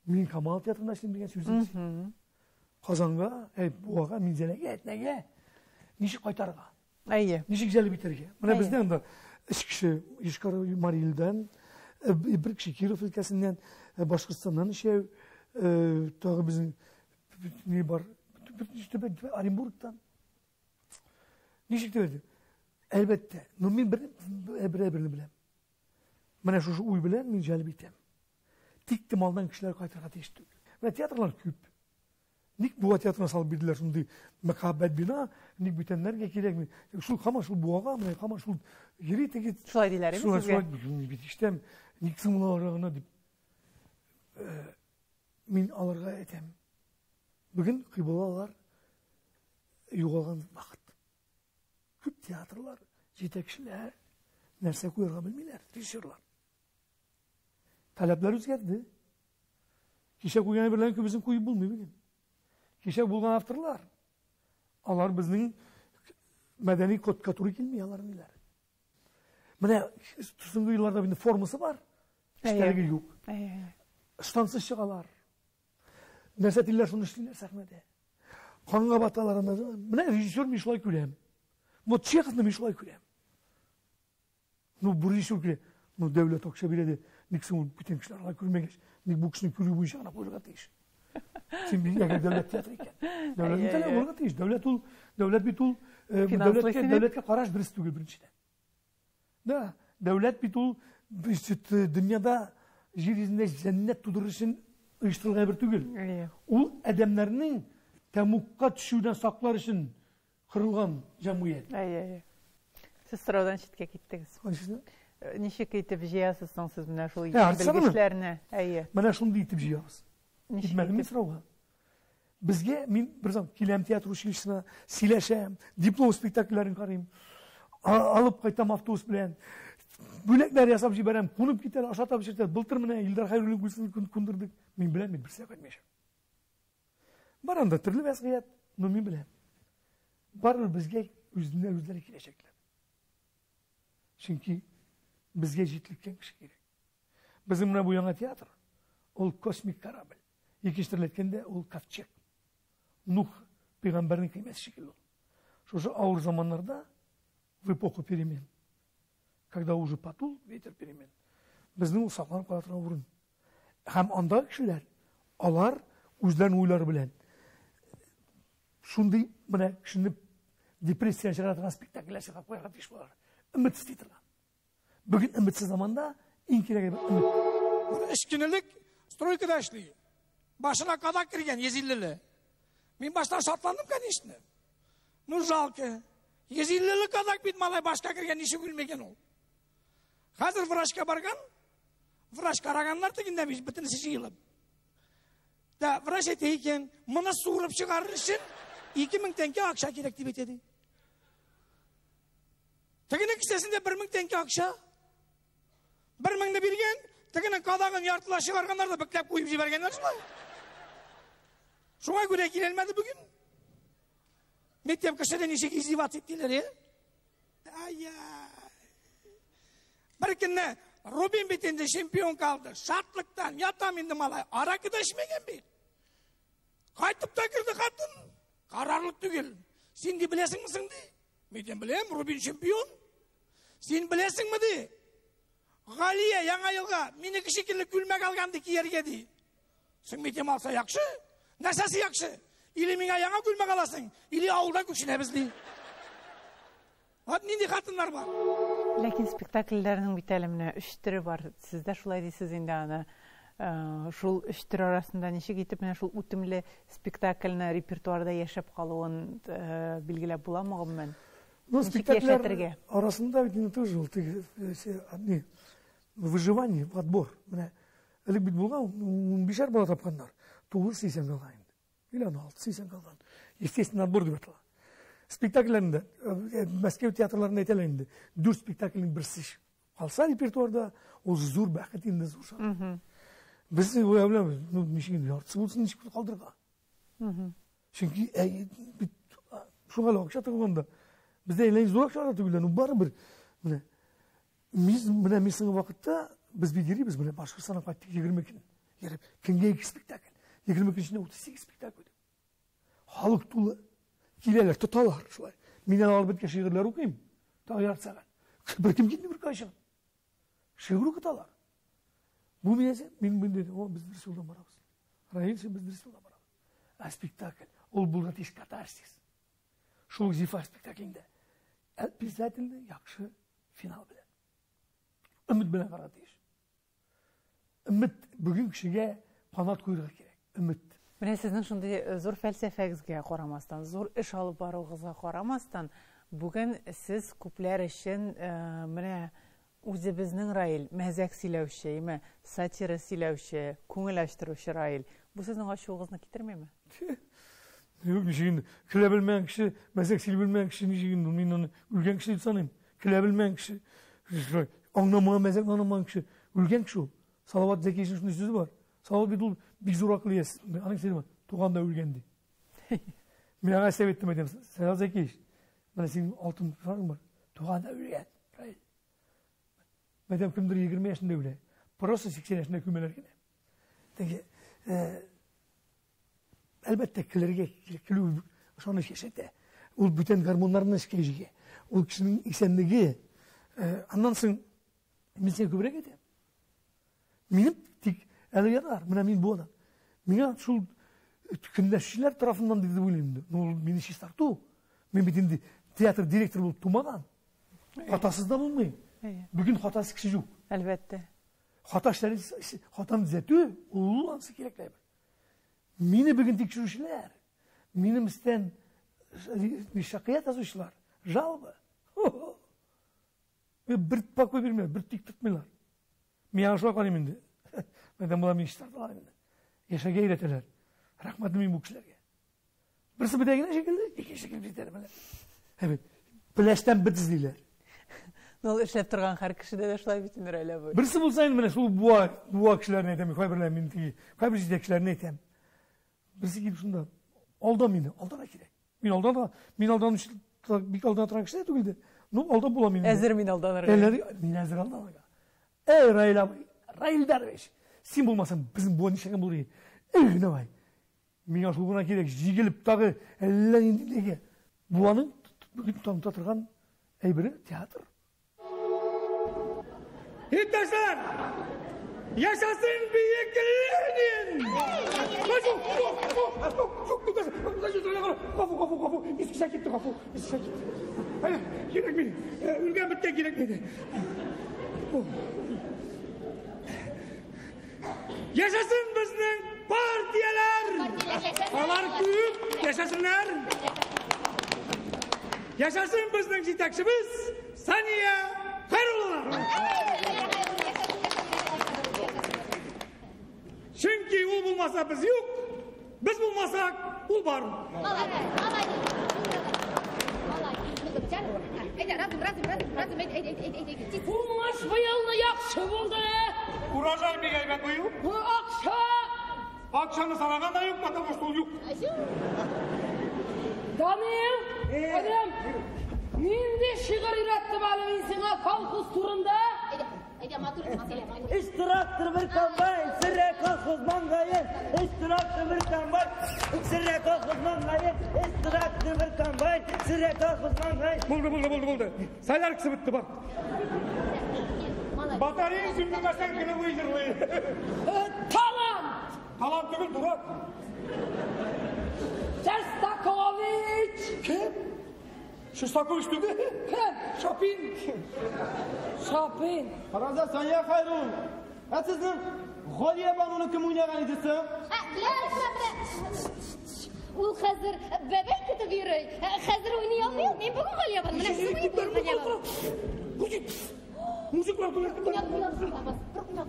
Мин Камал театрында эшлим дигән сүз. Казанга, буага, Минзәләгә, Әтнәгә ничек кайтарга? Әйе. Ничек җәлеп итәргә? Менә бездә анда 3 кеше Ишкар Марилдан, бер кеше Киров өлкәсеннән, Башкортстаннан ишәү, тагы безнең ни бар? Оренбургтан. Ничек дөрде? Әлбәттә, но мин берне беләм. Менә шушы уй белән мин җәлеп итәм. Тик тималдан кешеләр кайтырга тиеш түгел. Менә театрлар күп. Ник буа театрына салып бирделәр шундый мәхәббәт бина, ник бүтәннәргә кирәкми. Шул һаман шул буага, менә һаман шул йөри теге. Шулай диләр инде сезгә. Шулай бит иштәм, ник сыңларыгына дип. Мин аларга әйтәм. Бүген кыйблалар югалган вакыт. Күп театрлар, җитәкчеләр нәрсә куярга белмиләр, режиссерлар. Таләпләр үзгәрде. Кичә куйганы белән күбесен куеп булмый бүген. Кичә булган авторлар, алар безнең мәдәни кодка туры килми алар миләр. Менә соңгы елларда инде формасы бар, эшләре юк. Станция чыгалар. Нәрсә диләр шуны эшлиләр сәхнәдә. Канга баталар анда. Менә режиссер мишлай күрәм. Вот Чеховны мишлай күрәм. Ну, бу режиссер күрә. Ну, дәүләт акча бирә, ник соң бүтән кешеләр күрмәгәч, ник бу кешене күрү буенча гына куярга тиеш. Син бигә дәүләт театры икән. Дәүләт теле булырга тиеш. Дәүләт бит ул дәүләткә караш дөрес түгел беренчедән. Да, дәүләт бит ул дөньяда җир йөзендә җәннәт тудырыр өчен оештырылган бер түгел. Ул адәмнәрнең тәмугка төшүдән саклар өчен кырылган җәмгыять. Сез сораудан читкә киттегез. Ничек итеп җыясыз соң сез менә шул белгечләрне? Менә шундый итеп җыябыз. Итмәгән сорауга. Безгә мин берзам киләм театр училищесына, сөйләшәм, диплом спектакльләрен карыйм. Алып кайтам автобус белән. Бүләкләр ясап җибәрәм, кунып китәләр, ашатып җитәләр. Былтыр менә Илдар Хәйруллин күсен кундырдык. Мин беләм бит бер сәгать мәшә. Бар анда төрле вазгыять, но мин беләм. Барыбер безгә үзләре киләчәкләр. Чөнки безгә җитлеккән кеше кирәк. Безнең менә бу яңа театр, ул космик корабль. Икештерләткәндә ул ковчег. Нух пәйгамбәрнең кыйммәте шикелле. Шушы авыр заманнарда, в эпоху перемен, когда уже подул ветер перемен, безнең ул сакланып кала торган урын. Һәм анда кешеләр, алар үзләренең уйлары белән шундый менә кешене депрессия чыгара спектакльләр чыгып куярга тиеш булалар. Өмет итәләр. Бүген өметсез заманда иң кирәге өмет. 3 көнлек стройкада эшли. Башына кадак кергән 150-ле. Мен baştan şartlandım конечно. Ну жалко. 150 adam bir malay başka kirgen işi gülmegen ol. Hazır vrachka bargan. Vrach karaganlar degende biz bütün işi jıyılıp. Da vrach eteyken mını suğurup çıkarır için 2000 tenge akşa gerek dip etedi. Tegene kişisinde 1000 tenge akşa. 1000'de birgen, tegene kadağın yartıla çıkarganlar da beklep koyup jibergenler şulay. Şuna göre girelmedi bugün. Mektep kışıdan işe izdivat ettiler ya. Ay. Bir günde Robin bitinde şampiyon kaldı. Şartlıktan yatam indi malay. Arakı içmegen bir. Kaytıp da girdi kadın. Kararlılık tügel. Sen de bilesin misin de? Ben bileyim Robin şampiyon. Sen bilesin mi de? Galiye yana yılga minik şekillik gülmek algandı ki yerge de. Sen metem alsa yakşı. Nasası yakşı. İli mine yana gülmek alasın. İli avuldan küçüne bizli. Hadi nindi kadınlar var. Lakin spektakllerinin bitelimine 3 türü var. Sizde şulay deysiz indi ana. Şul 3 tür arasında nişe gitip şul utimli spektaklini repertuarda yaşap kalıvın bilgilep bulamağım ben. Ну, спектакль арасында ведь тоже одни выживание, отбор. Мына элек бит булган 15 бала тапкандар. 9 сейсен калган. Или 16 сейсен калган. Естественно, отбор деп атала. Спектакльлеринде Мәскеу театрларында әйтәләр инде. 4 спектакльнең берсе калса репертуарда, ул зур бәхет инде зур шан. Без уйлабыз, ну ничек яртысы булсын, ничек калдырга. Чөнки бит шуңа акча тыгында bizde eğlenceli zor akşamlar tügülen, var bir. Biz vakıtta biz biliriz, başka sanat vakti 20 gün. Yarıp, kenge 2 spektakl. 20 gün içinde 38 spektakl. Halk dolu. Kileler, tutalar. Minen albet şiirler okuyayım. Ta yartsagan. Bir kim gitti bir kaşın. Şiir okutalar. Bu minese, min dedi, o biz bir soldan varabız. Rahilse biz bir soldan varabız. A spektakl. Ol burada iş katarsis. Şol zifa spektaklinde. Обязательно yaxşı final bilen. Ümit bilen qaradı iş. Ümit bugün kişiye qanat koyduğu gerek. Ümit. Mine sizin şunday zor felsefegizge qaramasdan, zor iş alıp barığızga qaramasdan, bugün siz kuplar için mine o'zibizning rayil, mazak silavshi, satira silavshi, ko'ngillashtiruvchi rayil. Bu sizning aşığınızı getirmeymi? Yok nişeğinde. Kile bilmeyen kişi, meslek sil bilmeyen kişi nişeğinde. Ben onu ülken kişi deyip sanayım. Kile bilmeyen kişi. Anlamayan, meslek anlamayan kişi. Ülken kişi o. Salavat Zeki için şunun sözü var. Salavat bir dul bir zor akıllı yes. Anı kişi var. Tuğan da ülkendi. Ben ağaç sevettim edeyim. Salavat Zeki iş. Ben senin altın farkın var. Tuğan da ülken. Medem kimdir 20 yaşında öyle. Prosta 80 yaşında kümeler yine. Peki, elbette kilerge kilü şonu şeşete. Ul bütün hormonlarını şikayeciye. Ul kişinin isenliği anlansın. Min sen kübrek edeyim. Minim tik eliyadar. Mina min bu adam. Mina şul tükünleşçiler tarafından dedi bu ilimde. Min işi startu. Min bitindi tiyatro direktörü bulup tumadan. Hatasız da bulmayın. Bugün hatası kişi yok. Elbette. Hatam düzeltü. Ululansı gerekli. Mini bugün tekşürüşler. Minim isten şakaya tazışlar. Жалба. Bir bakı bilmiyor, bir tik tutmuyorlar. Miyan şu akalim indi. Neden bula min iştardılar indi. Yaşa gayreteler. Rahmetli min bu kişilerge. Birisi bir de yine şekilde, iki şekilde biterimler. Evet. Bileşten bitizliler. Ne olur işlep durgan her kişide de şulay bitinir öyle bu. Birisi bulsayın bana şu bu kişiler ne demek? Kayberler min tigi. Kayber kişiler ne etem? Birisi gibi şunda. Aldan mini, aldan akire. Min aldan bir aldan atan kişiler tugildi. No aldan bulamayın. Ezir min aldan araya. Min ezir aldan araya. Rail derviş. Sen bulmasan bizim bu nişanı buluyor. Ne vay? Min aşkına kirek. Jigelip tağı eller indilege. Bu anın bugün tanıtırgan biri tiyatro. Hittaşlar! Yaşasın büyük Lenin! Kafu. İskişe gitti kafu. İskişe gitti. Hayır, gerek miydi? Ülgen bitti, gerek miydi? Yaşasın bizden partiyalar! Alar büyük! Yaşasınlar. Yaşasın bizning yetakchimiz Saniya Xayrullalar. Chunki u bo'lmasa biz yo'q, biz bo'lmasak u bor. Bulmuş bu yılını yakşı buldu. Urajay bir gayret bu yok. Bu akşam. Akşamı sanagan da yok, bakalım stol yok. Daniel, adam, ninde şigar ürettim aleminsine kalkız turunda. İştiraktır bir kambayın, sırrı kalkız mangayın. İştiraktır bir kambayın, sırrı kalkız mangayın. İştiraktır bir kambayın, sırrı kalkız mangayın. Buldu. Saylar kısı bitti bak. Bataryayı sürdürmezsen günü uyuşurlayın. Talan. Talan tügül durak. Şestakoviç. Kim? Şestakoviç dedi. Kim? Şapin. Şapin. Paranza Saniya Xayrul. Sizin G'oliya Banuni kim o'ynagan edisiz? U hozir bebek kutib yurib, hozir o'ynayolmayman. Men bugun qo'lyapman. Mana shu o'ynayapman. Müzik var.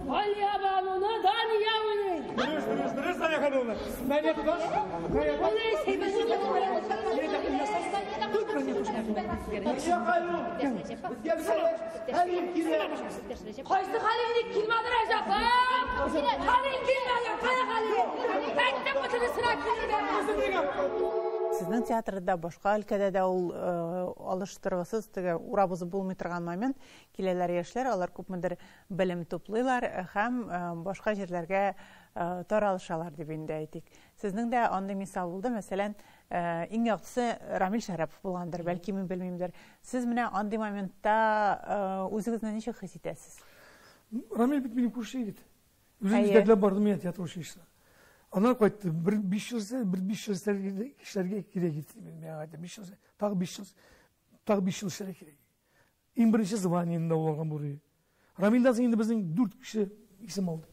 G'oliya Banuni Daniya o'ynaydi. Dürüst Saniya Xayrullalar. Ben yapacağız. Saniya Xayrul. Bizga Halim kerak. Qaysi Halimni kelmadi Rajab? Halim kelmadi. Qani Halim? Aytdim o'tini sira kelmadi. Сиздин театрда башка өлкәдә дә ул алыштыргысыз теге урабызы булмый торган момент киләләр яшьләр, алар күпмедер белем туплыйлар һәм башка җирләргә таралышалар дип инде әйтик. Сезнең дә андый мисал булды, мәсәлән, иң яктысы Рамил Шәрәпов булгандыр, бәлки мин белмимдер. Сез менә андый моментта үзегезне ничек хис итәсез? Рамил бит минем күрше егет. Үзем җитәкләп бардым я театр училищесына. Анар кайтты, bir 5 yıl işlerge kireye gitti. Tağ 5 yıl işlerge kireye. En birinci zıvaniyinde olan burayı. Ramil'den sonra bizim 4 kişi isim aldı.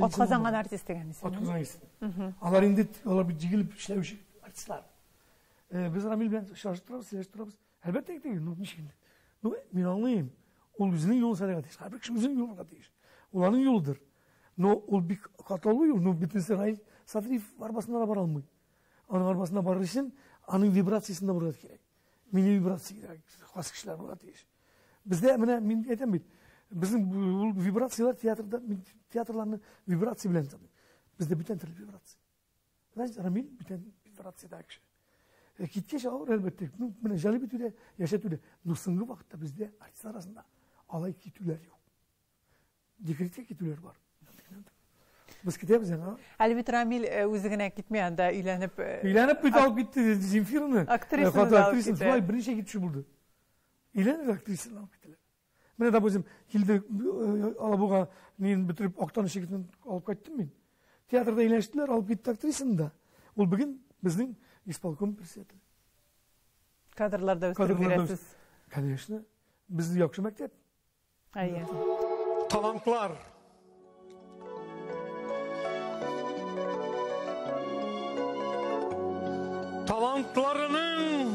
Atqazangan artist degan isim. Atqazangan isim. Alar indi, alar bir jigilip işlevşi artistlar. Biz Ramil bilen şaşırtırabız. Elbette ki değil, ne şimdi. Ben anlayayım. O özünün yolu sadece ateş. Her bir kişi özünün yolu ateş. Olanın yoludur. No, ol bir katalı yol, no bitinse ray satrif arabasına da baralmıyor. Onun arabasına barır için, onun vibrasyasında burada gerek. Mini vibrasyası gerek. Has kişiler burada değil. Bizde min etem bit. Bizim bu vibrasyalar tiyatrolarını vibrasya bilen tabii. Bizde bütün türlü vibrasya. Zaten Ramil bütün vibrasya da akşı. Kitçe ağır elbette. Bana jali bir türlü yaşatıyor. No sınırı vakitte bizde artistler arasında alay kitüler yok. Dikrite kitüler var. Biz kitapız yani. Elbette Ramil özüne gitmeye anda үйленip bir alıp gitti Zemfir'ini. Aktrisini Vay bir şey gitti burada. İlanır aktrisini alıp gittiler. Ben de bizim Hilde Alabuğa neyin bitirip Aktan şirketinden alıp kaçtım ben. Tiyatroda iyileştiler, alıp gitti aktrisini de. O bugün bizim İspalkom persiyatı. Kadrlarda östürüp veresiz. Конечно. Biz yakşı mektep. Hayır. Talantlar. Talantlarının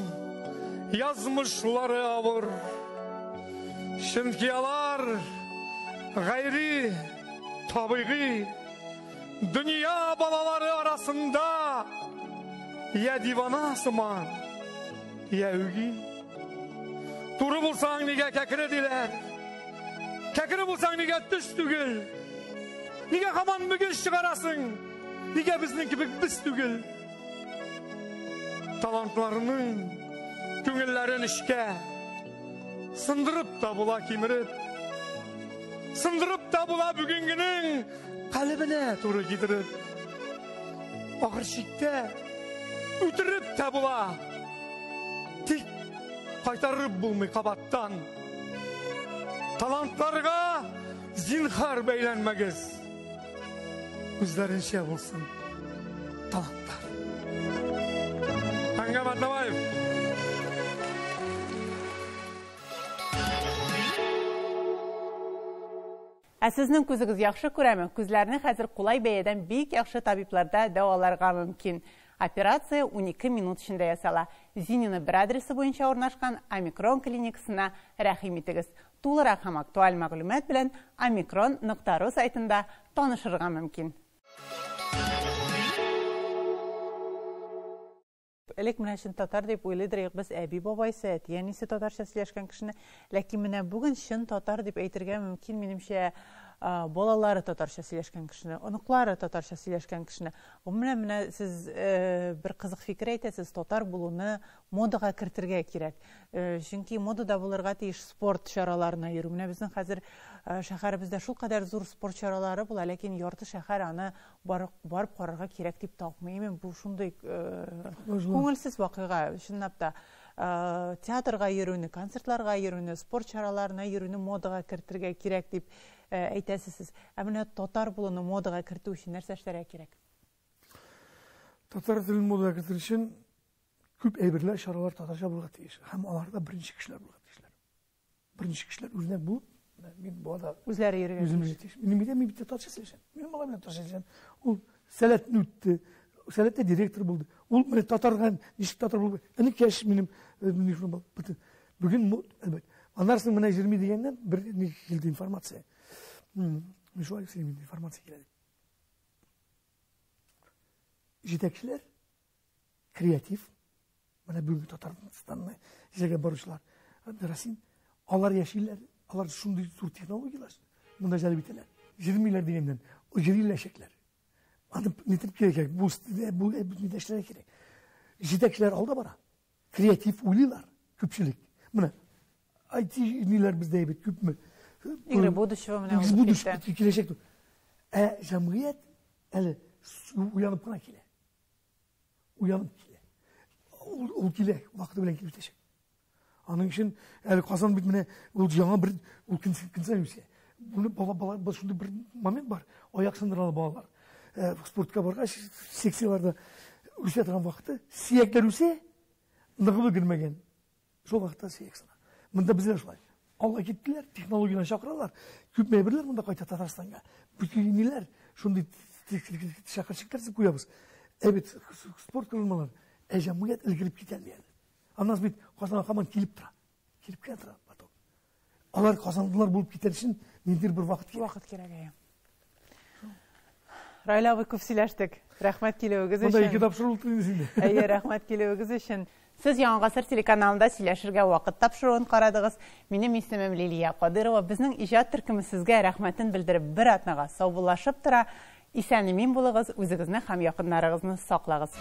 yazmışları ağır. Şinkiyalar gayri tabiği dünya balaları arasında ya divana sıman ya ügi. Duru bulsan nige kekire diler. Kekire bulsan nige düş tügül. Nige kaman bugün çıkarasın. Nige bizden gibi biz tügül. Talantlarının güngüllerin işke sındırıp da bula kimirip sındırıp da bula bugünkünün kalbine doğru gidirip ağır şikte ütürüp de bula tik kaytarıp bulmuy kabattan talantlarga zinhar beylenmegiz gözlerin şey olsun talantlar. Hangam Atlabayev. Sizning ko'zingiz yaxshi ko'raman. Ko'zlarni hozir qulay beyədən bik yaxshi tabiblarda davolарға mümkün. Операция 12 минут ішінде ясала. Зинина бір адресі бойынша орнашқан Омикрон клиникасына рәхим етігіз. Тулырақ һәм актуаль мәгълүмат белән omicron.ru сайтында танышырга мөмкин. Элек менә шын татар дип уйлыйдыр без әби бабайсы, әтиәнисе татарча сөйләшкән кешене, ләкин менә бүген шын татар дип әйтергә мөмкин минемчә балалары татарча сөйләшкән кешене, оныклары татарча сөйләшкән кешене. Менә сез бер кызык фикер әйтәсез, татар булуны модага кертергә кирәк. Чөнки модада булырга тиеш спорт чараларына йөрү. Менә безнең хәзер шәһәребездә шул кадәр зур спорт чаралары була, ләкин ярты шәһәр аны барып карарга кирәк дип тапмыйм. Бу шундый күңелсез вакыйга, чынлап та. Театрга йөрүне, концертларга йөрүне, спорт чараларына йөрүне модага кертергә кирәк дип әйтәсез. Ә менә татар булуны модага кертү өчен нәрсә эшләргә кирәк? Татар телен модага кертер өчен күп әйберләр, чаралар татарча булырга тиеш. Һәм аларда беренче кешеләр булырга тиешләр. Беренче кешеләр үзләре бу, мин буада үзләре йөрергә тиеш. Минем татарча сөйләшәм. Минем малай белән татарча сөйләшәм. Ул сәләтне үтте. Сәләттә директор булды. Ул менә татарга ничек татар булды? Әни кәш минем бүген әлбәт. Аннарсын менә 20 дигәннән бер килде информация. Шулай сөйләмим, информация килә. Җитәкчеләр креатив, менә бүген Татарстанны җиргә баручылар, Расин, алар яшиләр, алар шундый зур технологиялар, монда җәлеп итәләр. 20 дигәннән, о җириләшәкләр. Аны нитеп кирәк, бу нидәшләр кирәк. Җитәкчеләр алда бара. Креатив уйлыйлар, күпчелек. Менә IT-ниләр бездә бит күпме? Игры будущего менә ул будущего киләчәк. Җәмгыять әле уянып кына килә. Уянып килә. Ул килә, вакыты белән килеп җитәчәк. Аның өчен әле Казан бит менә ул яңа бер ул көнсән үсә. Буны бала шундый бер момент бар. Аяк сындыралы балалар. Спортка барга секцияларда үсә торган вакыты, сөякләр үсә, ныгылы килмәгән. Шул вакытта сөяк сына. Монда безләр шулай. Алла киттеләр, технологиялар чакыралар. Күп мәберләр монда кайта Татарстанга. Бүтән ниләр, шундый шәһәрчекләр дип куябыз. Әбит спорт кылмалар, җәмгыять илгирип китәләр. Аннан бит Казанга һаман килеп тора. Килеп тора потом. Алар Казанлылар булып китәр өчен ниндидер бер вакыт кирәк. Райла абый күп сөйләштек. Рәхмәт килүегез өчен. Монда 2 тапшыру булды инде. Әйе, рәхмәт килүегез өчен. Сез Яңа гасыр телеканалында сөйләшергә вакыт тапшыруын карадыгыз. Минем исемем Лилия Кадырова. Безнең иҗат төркеме сезгә рәхмәтен белдереп бер атнага саубуллашып тора. Исән-имин булыгыз, үзегезне һәм якыннарыгызны саклагыз.